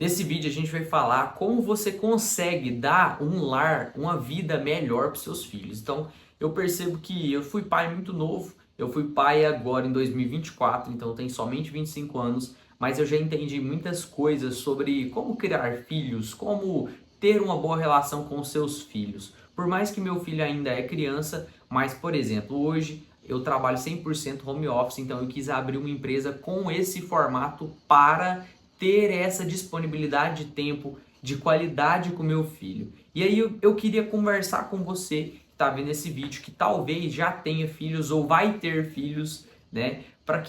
Nesse vídeo a gente vai falar como você consegue dar um lar, uma vida melhor para seus filhos. Então, eu percebo que eu fui pai muito novo, eu fui pai agora em 2024, então tenho somente 25 anos, mas eu já entendi muitas coisas sobre como criar filhos, como ter uma boa relação com seus filhos. Por mais que meu filho ainda é criança, mas, por exemplo, hoje eu trabalho 100% home office, então eu quis abrir uma empresa com esse formato para ter essa disponibilidade de tempo, de qualidade com meu filho. E aí eu queria conversar com você que está vendo esse vídeo, que talvez já tenha filhos ou vai ter filhos, né? Para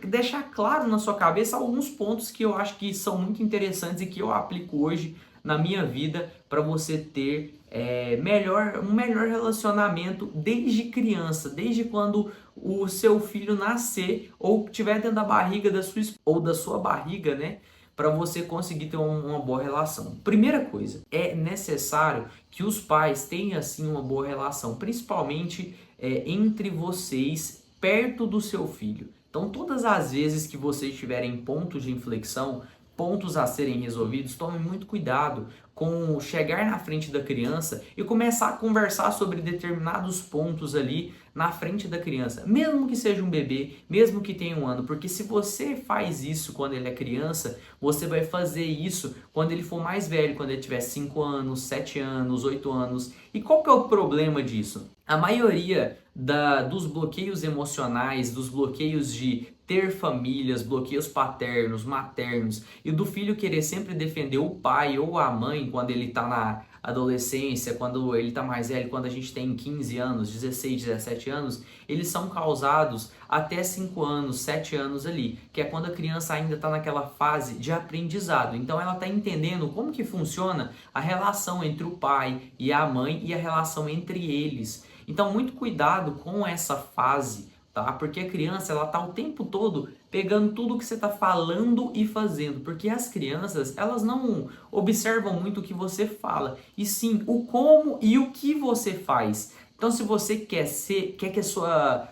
deixar claro na sua cabeça alguns pontos que eu acho que são muito interessantes e que eu aplico hoje na minha vida para você ter um melhor relacionamento desde criança, desde quando o seu filho nascer ou estiver dentro da barriga da sua ou da sua barriga, né? Para você conseguir ter uma boa relação. Primeira coisa, é necessário que os pais tenham assim uma boa relação, principalmente entre vocês, perto do seu filho. Então, todas as vezes que vocês tiverem pontos de inflexão, pontos a serem resolvidos, tome muito cuidado com chegar na frente da criança e começar a conversar sobre determinados pontos ali na frente da criança, mesmo que seja um bebê, mesmo que tenha um ano, porque se você faz isso quando ele é criança, você vai fazer isso quando ele for mais velho, quando ele tiver 5 anos, 7 anos, 8 anos. E qual que é o problema disso? A maioria dos bloqueios emocionais, dos bloqueios de ter famílias, bloqueios paternos, maternos, e do filho querer sempre defender o pai ou a mãe quando ele está na adolescência, quando ele está mais velho, quando a gente tem 15 anos, 16, 17 anos, eles são causados até 5 anos, 7 anos ali, que é quando a criança ainda está naquela fase de aprendizado. Então ela está entendendo como que funciona a relação entre o pai e a mãe e a relação entre eles. Então muito cuidado com essa fase, tá? Porque a criança, ela tá o tempo todo pegando tudo que você tá falando e fazendo, porque as crianças, elas não observam muito o que você fala, e sim o como e o que você faz. Então, se você quer que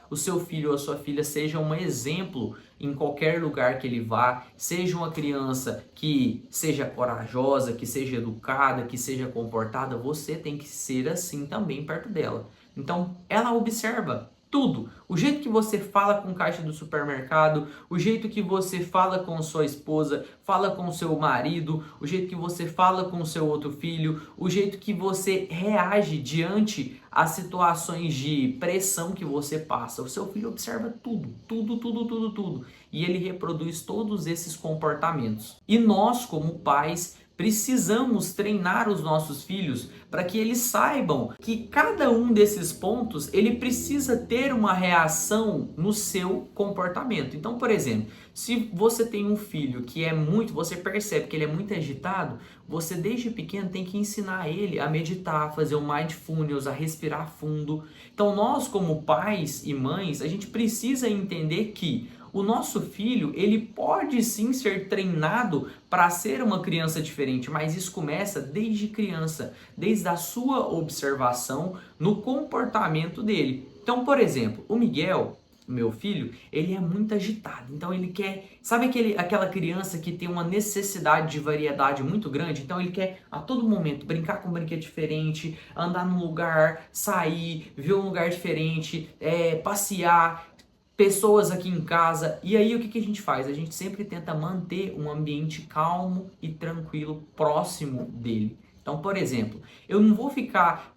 o seu filho ou a sua filha seja um exemplo em qualquer lugar que ele vá, seja uma criança que seja corajosa, que seja educada, que seja comportada, você tem que ser assim também perto dela. Então, ela observa tudo. O jeito que você fala com o caixa do supermercado, o jeito que você fala com sua esposa, fala com seu marido, o jeito que você fala com seu outro filho, o jeito que você reage diante às situações de pressão que você passa. O seu filho observa tudo, tudo, tudo, tudo, tudo. E ele reproduz todos esses comportamentos. E nós, como pais, precisamos treinar os nossos filhos para que eles saibam que cada um desses pontos ele precisa ter uma reação no seu comportamento. Então, por exemplo, se você tem um filho que você percebe que ele é muito agitado, você desde pequeno tem que ensinar ele a meditar, a fazer um mindfulness, a respirar fundo. Então, nós como pais e mães, a gente precisa entender que o nosso filho, ele pode sim ser treinado para ser uma criança diferente, mas isso começa desde criança, desde a sua observação no comportamento dele. Então, por exemplo, o Miguel, meu filho, ele é muito agitado. Então ele quer, sabe aquela criança que tem uma necessidade de variedade muito grande? Então ele quer a todo momento brincar com um brinquedo diferente, andar num lugar, sair, ver um lugar diferente, passear, pessoas aqui em casa. E aí o que a gente faz? A gente sempre tenta manter um ambiente calmo e tranquilo próximo dele. Então, por exemplo, eu não vou ficar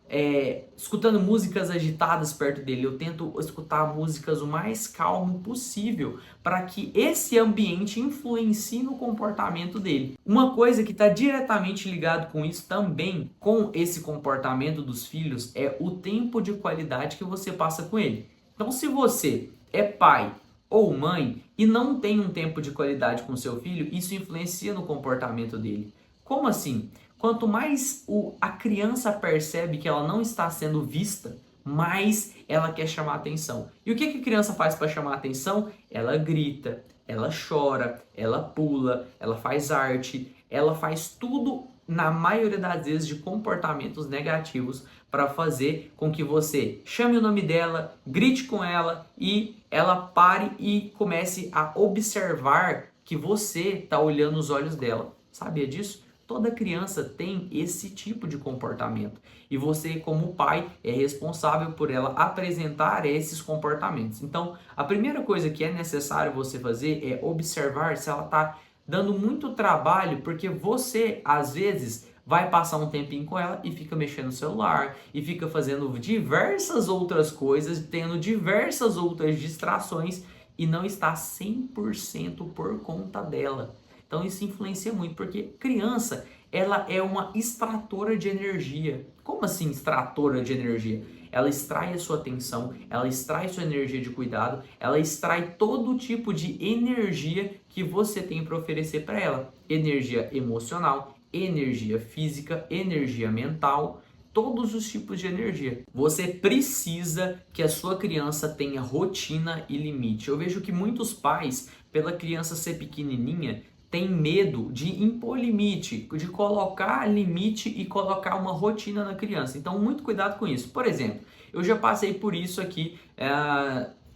escutando músicas agitadas perto dele. Eu tento escutar músicas o mais calmo possível para que esse ambiente influencie no comportamento dele. Uma coisa que está diretamente ligado com isso também, com esse comportamento dos filhos, é o tempo de qualidade que você passa com ele. Então, se você é pai ou mãe e não tem um tempo de qualidade com seu filho, isso influencia no comportamento dele. Como assim? Quanto mais a criança percebe que ela não está sendo vista, mais ela quer chamar atenção. E o que a criança faz para chamar atenção? Ela grita, ela chora, ela pula, ela faz arte, ela faz tudo, na maioria das vezes, de comportamentos negativos para fazer com que você chame o nome dela, grite com ela e ela pare e comece a observar que você está olhando os olhos dela. Sabia disso? Toda criança tem esse tipo de comportamento e você, como pai, é responsável por ela apresentar esses comportamentos. Então, a primeira coisa que é necessário você fazer é observar se ela está dando muito trabalho, porque você, às vezes, vai passar um tempinho com ela e fica mexendo no celular e fica fazendo diversas outras coisas, tendo diversas outras distrações e não está 100% por conta dela. Então isso influencia muito, porque criança, ela é uma extratora de energia. Como assim extratora de energia? Ela extrai a sua atenção, ela extrai sua energia de cuidado, ela extrai todo tipo de energia que você tem para oferecer para ela. Energia emocional, energia física, energia mental, todos os tipos de energia. Você precisa que a sua criança tenha rotina e limite. Eu vejo que muitos pais, pela criança ser pequenininha, tem medo de impor limite, de colocar limite e colocar uma rotina na criança. Então, muito cuidado com isso. Por exemplo, eu já passei por isso aqui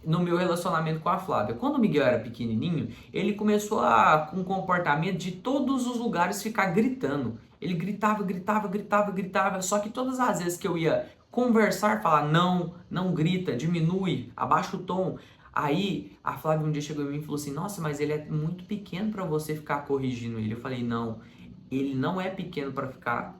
no meu relacionamento com a Flávia. Quando o Miguel era pequenininho, ele começou com um comportamento de todos os lugares ficar gritando. Ele gritava, gritava, gritava, gritava. Só que todas as vezes que eu ia conversar, falar não, não grita, diminui, abaixa o tom. Aí a Flávia um dia chegou em mim e falou assim: nossa, mas ele é muito pequeno para você ficar corrigindo ele. Eu falei: não, ele não é pequeno para ficar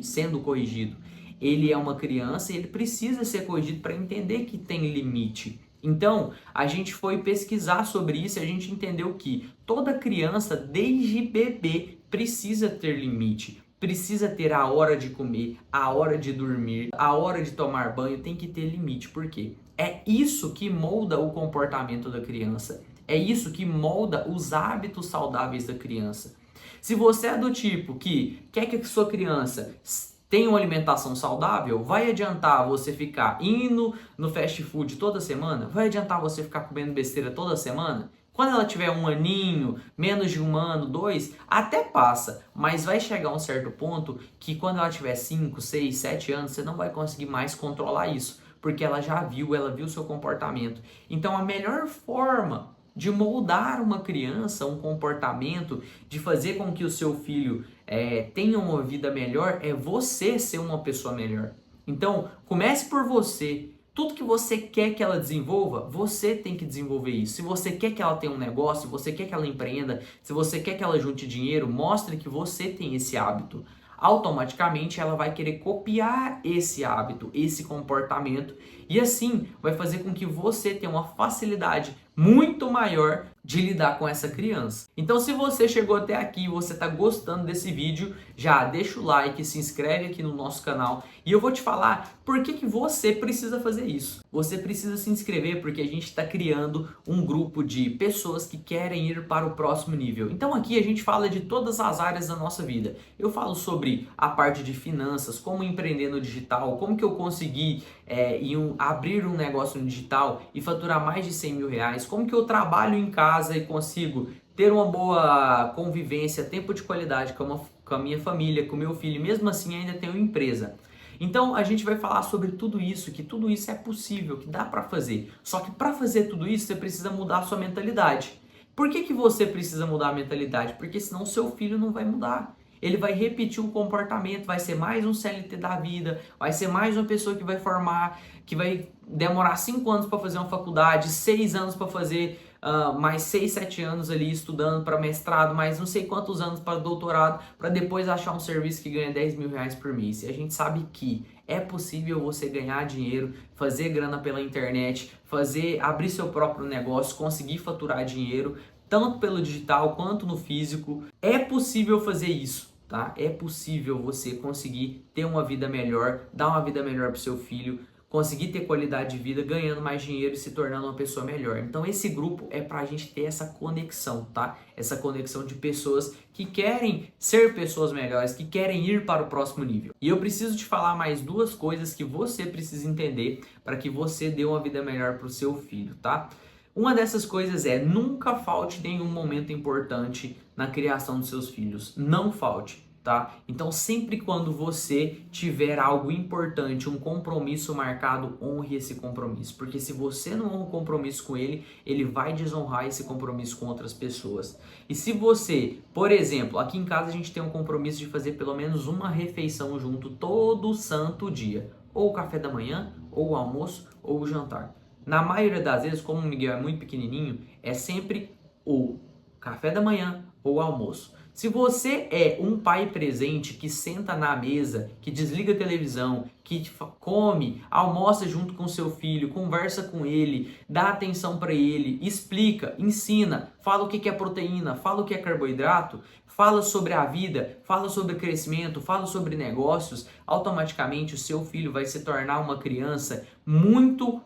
sendo corrigido. Ele é uma criança e ele precisa ser corrigido para entender que tem limite. Então, a gente foi pesquisar sobre isso e a gente entendeu que toda criança, desde bebê, precisa ter limite. Precisa ter a hora de comer, a hora de dormir, a hora de tomar banho, tem que ter limite. Por quê? É isso que molda o comportamento da criança. É isso que molda os hábitos saudáveis da criança. Se você é do tipo que quer que a sua criança tenha uma alimentação saudável, vai adiantar você ficar indo no fast food toda semana? Vai adiantar você ficar comendo besteira toda semana? Quando ela tiver um aninho, menos de um ano, dois, até passa, mas vai chegar um certo ponto que quando ela tiver 5, 6, 7 anos, você não vai conseguir mais controlar isso, porque ela viu seu comportamento. Então a melhor forma de moldar uma criança, um comportamento, de fazer com que o seu filho tenha uma vida melhor, é você ser uma pessoa melhor. Então, comece por você. Tudo que você quer que ela desenvolva, você tem que desenvolver isso. Se você quer que ela tenha um negócio, se você quer que ela empreenda, se você quer que ela junte dinheiro, mostre que você tem esse hábito. Automaticamente ela vai querer copiar esse hábito, esse comportamento, e assim vai fazer com que você tenha uma facilidade muito maior de lidar com essa criança. Então, se você chegou até aqui e você está gostando desse vídeo, já deixa o like, se inscreve aqui no nosso canal e eu vou te falar por que você precisa fazer isso. Você precisa se inscrever porque a gente está criando um grupo de pessoas que querem ir para o próximo nível. Então aqui a gente fala de todas as áreas da nossa vida. Eu falo sobre a parte de finanças, como empreender no digital, como que eu consegui abrir um negócio no digital e faturar mais de 100 mil reais, como que eu trabalho em casa e consigo ter uma boa convivência, tempo de qualidade com a minha família, com o meu filho, e mesmo assim ainda tenho empresa. Então a gente vai falar sobre tudo isso, que tudo isso é possível, que dá para fazer. Só que para fazer tudo isso você precisa mudar a sua mentalidade. Por que você precisa mudar a mentalidade? Porque senão seu filho não vai mudar. Ele vai repetir o comportamento, vai ser mais um CLT da vida, vai ser mais uma pessoa que vai formar, que vai demorar 5 anos para fazer uma faculdade, 6 anos para fazer mais 6, 7 anos ali estudando para mestrado, mais não sei quantos anos para doutorado, para depois achar um serviço que ganha 10 mil reais por mês. E a gente sabe que é possível você ganhar dinheiro, fazer grana pela internet, abrir seu próprio negócio, conseguir faturar dinheiro, tanto pelo digital quanto no físico. É possível fazer isso, tá? É possível você conseguir ter uma vida melhor, dar uma vida melhor para o seu filho, conseguir ter qualidade de vida, ganhando mais dinheiro e se tornando uma pessoa melhor. Então esse grupo é para a gente ter essa conexão, tá? Essa conexão de pessoas que querem ser pessoas melhores, que querem ir para o próximo nível. E eu preciso te falar mais 2 coisas que você precisa entender para que você dê uma vida melhor para o seu filho, tá? Uma dessas coisas é: nunca falte nenhum momento importante na criação dos seus filhos. Não falte. tá? Então, sempre quando você tiver algo importante, um compromisso marcado, honre esse compromisso. Porque se você não honra o compromisso com ele, ele vai desonrar esse compromisso com outras pessoas. E se você, por exemplo, aqui em casa a gente tem um compromisso de fazer pelo menos uma refeição junto todo santo dia. Ou o café da manhã, ou o almoço, ou o jantar. Na maioria das vezes, como o Miguel é muito pequenininho, é sempre o café da manhã ou o almoço. Se você é um pai presente que senta na mesa, que desliga a televisão, que come, almoça junto com seu filho, conversa com ele, dá atenção para ele, explica, ensina, fala o que é proteína, fala o que é carboidrato, fala sobre a vida, fala sobre crescimento, fala sobre negócios, automaticamente o seu filho vai se tornar uma criança muito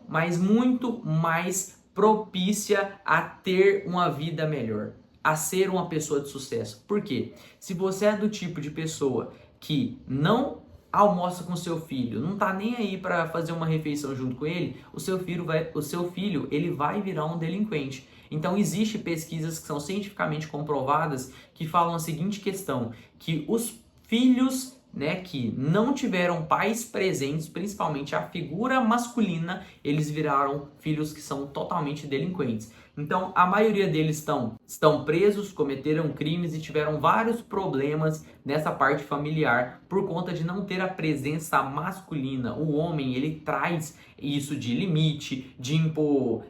mais propícia a ter uma vida melhor, a ser uma pessoa de sucesso. Por quê? Se você é do tipo de pessoa que não almoça com seu filho, não tá nem aí para fazer uma refeição junto com ele, o seu filho ele vai virar um delinquente. Então existe pesquisas que são cientificamente comprovadas que falam a seguinte questão, que os filhos, né, que não tiveram pais presentes, principalmente a figura masculina, eles viraram filhos que são totalmente delinquentes. Então, a maioria deles estão presos, cometeram crimes e tiveram vários problemas nessa parte familiar por conta de não ter a presença masculina. O homem, ele traz isso de limite, de impor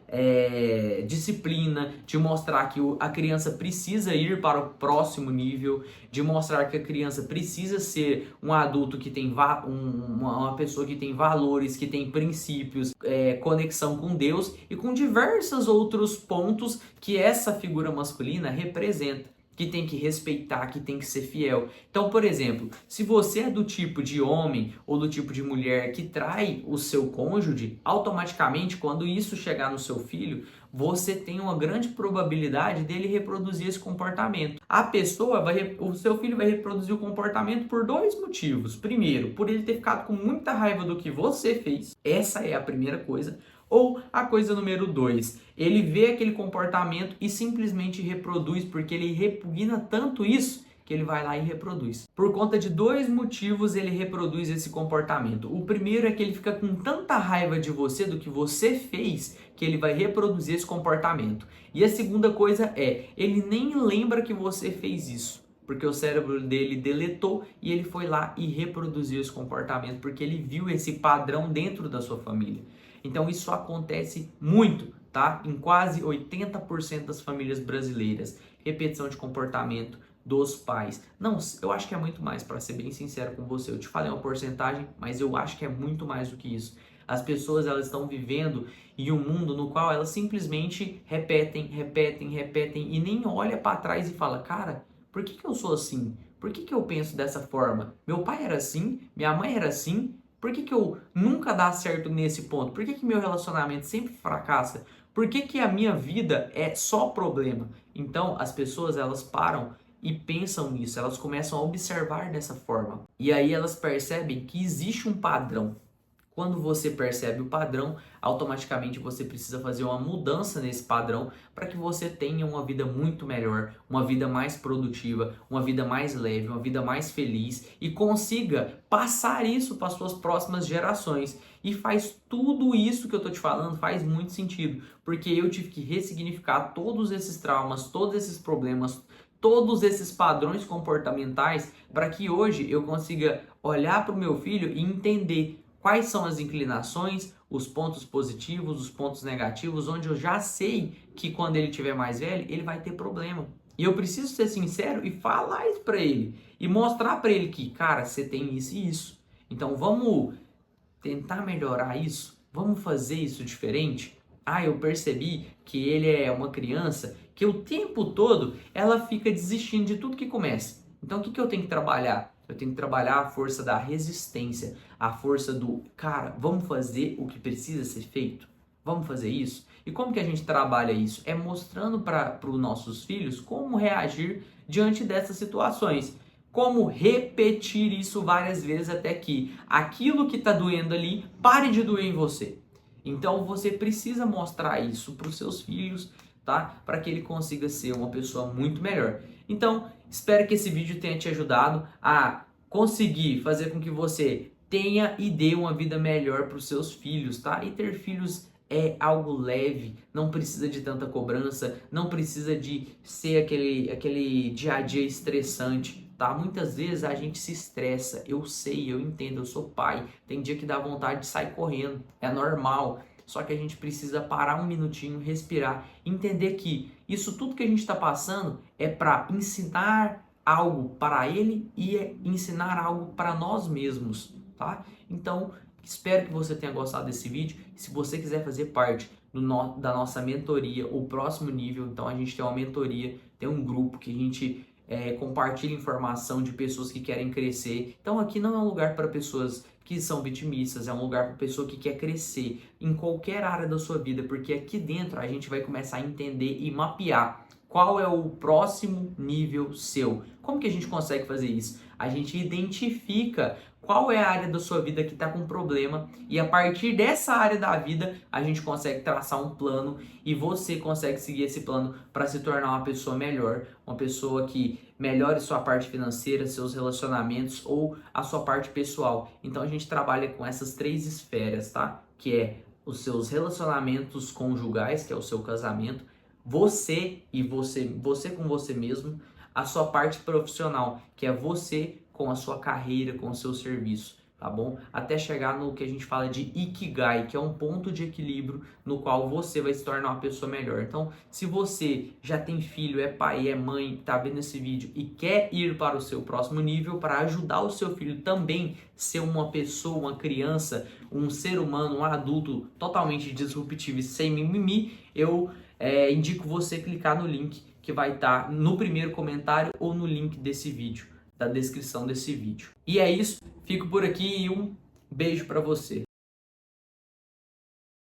disciplina, de mostrar que a criança precisa ir para o próximo nível, de mostrar que a criança precisa ser um adulto que tem uma pessoa que tem valores, que tem princípios, conexão com Deus e com diversos outros pontos que essa figura masculina representa, que tem que respeitar, que tem que ser fiel. Então, por exemplo, se você é do tipo de homem ou do tipo de mulher que trai o seu cônjuge, automaticamente, quando isso chegar no seu filho, você tem uma grande probabilidade dele reproduzir esse comportamento. O seu filho vai reproduzir o comportamento por dois motivos. Primeiro, por ele ter ficado com muita raiva do que você fez. Essa é a primeira coisa. Ou a coisa número 2, ele vê aquele comportamento e simplesmente reproduz, porque ele repugna tanto isso que ele vai lá e reproduz. Por conta de dois motivos ele reproduz esse comportamento. O primeiro é que ele fica com tanta raiva de você, do que você fez, que ele vai reproduzir esse comportamento. E a segunda coisa é, ele nem lembra que você fez isso, porque o cérebro dele deletou e ele foi lá e reproduziu esse comportamento, porque ele viu esse padrão dentro da sua família. Então isso acontece muito, tá? Em quase 80% das famílias brasileiras. Repetição de comportamento dos pais. Não, eu acho que é muito mais, para ser bem sincero com você. Eu te falei uma porcentagem, mas eu acho que é muito mais do que isso. As pessoas, elas estão vivendo em um mundo no qual elas simplesmente repetem e nem olha para trás e fala, cara, por que eu sou assim? Por que eu penso dessa forma? Meu pai era assim, minha mãe era assim. Por que eu nunca dá certo nesse ponto? Por que meu relacionamento sempre fracassa? Por que a minha vida é só problema? Então, as pessoas, elas param e pensam nisso, elas começam a observar dessa forma. E aí elas percebem que existe um padrão. Quando você percebe o padrão, automaticamente você precisa fazer uma mudança nesse padrão para que você tenha uma vida muito melhor, uma vida mais produtiva, uma vida mais leve, uma vida mais feliz e consiga passar isso para as suas próximas gerações. E faz tudo isso que eu tô te falando, faz muito sentido, porque eu tive que ressignificar todos esses traumas, todos esses problemas, todos esses padrões comportamentais para que hoje eu consiga olhar para o meu filho e entender quais são as inclinações, os pontos positivos, os pontos negativos, onde eu já sei que quando ele tiver mais velho, ele vai ter problema. E eu preciso ser sincero e falar isso para ele. E mostrar para ele que, cara, você tem isso e isso. Então vamos tentar melhorar isso? Vamos fazer isso diferente? Ah, eu percebi que ele é uma criança que o tempo todo ela fica desistindo de tudo que começa. Então o que eu tenho que trabalhar? Eu tenho que trabalhar a força da resistência, a força do, cara, vamos fazer o que precisa ser feito? Vamos fazer isso? E como que a gente trabalha isso? É mostrando para os nossos filhos como reagir diante dessas situações. Como repetir isso várias vezes até que aquilo que está doendo ali pare de doer em você. Então você precisa mostrar isso para os seus filhos tá? Para que ele consiga ser uma pessoa muito melhor. Então, espero que esse vídeo tenha te ajudado a conseguir fazer com que você tenha e dê uma vida melhor para os seus filhos, tá? E ter filhos é algo leve, não precisa de tanta cobrança, não precisa de ser aquele dia a dia estressante, tá? Muitas vezes a gente se estressa, eu sei, eu entendo, eu sou pai, tem dia que dá vontade de sair correndo, é normal, só que a gente precisa parar um minutinho, respirar, entender que isso tudo que a gente está passando é para ensinar algo para ele e ensinar algo para nós mesmos, tá? Então, espero que você tenha gostado desse vídeo. Se você quiser fazer parte da nossa mentoria, o próximo nível, então a gente tem uma mentoria, tem um grupo que a gente compartilha informação de pessoas que querem crescer. Então aqui não é um lugar para pessoas que são vitimistas, é um lugar para pessoa que quer crescer em qualquer área da sua vida, porque aqui dentro a gente vai começar a entender e mapear qual é o próximo nível seu. Como que a gente consegue fazer isso? A gente identifica qual é a área da sua vida que está com problema e a partir dessa área da vida a gente consegue traçar um plano e você consegue seguir esse plano para se tornar uma pessoa melhor, uma pessoa que melhore sua parte financeira, seus relacionamentos ou a sua parte pessoal. Então a gente trabalha com essas 3 esferas, tá? Que é os seus relacionamentos conjugais, que é o seu casamento, você e você com você mesmo, a sua parte profissional, que é você com a sua carreira, com o seu serviço, tá bom? Até chegar no que a gente fala de Ikigai, que é um ponto de equilíbrio no qual você vai se tornar uma pessoa melhor. Então, se você já tem filho, é pai, é mãe, tá vendo esse vídeo e quer ir para o seu próximo nível para ajudar o seu filho também ser uma pessoa, uma criança, um ser humano, um adulto totalmente disruptivo e sem mimimi, eu indico você clicar no link que vai estar no primeiro comentário ou no link desse vídeo, da descrição desse vídeo. E é isso, fico por aqui e um beijo para você.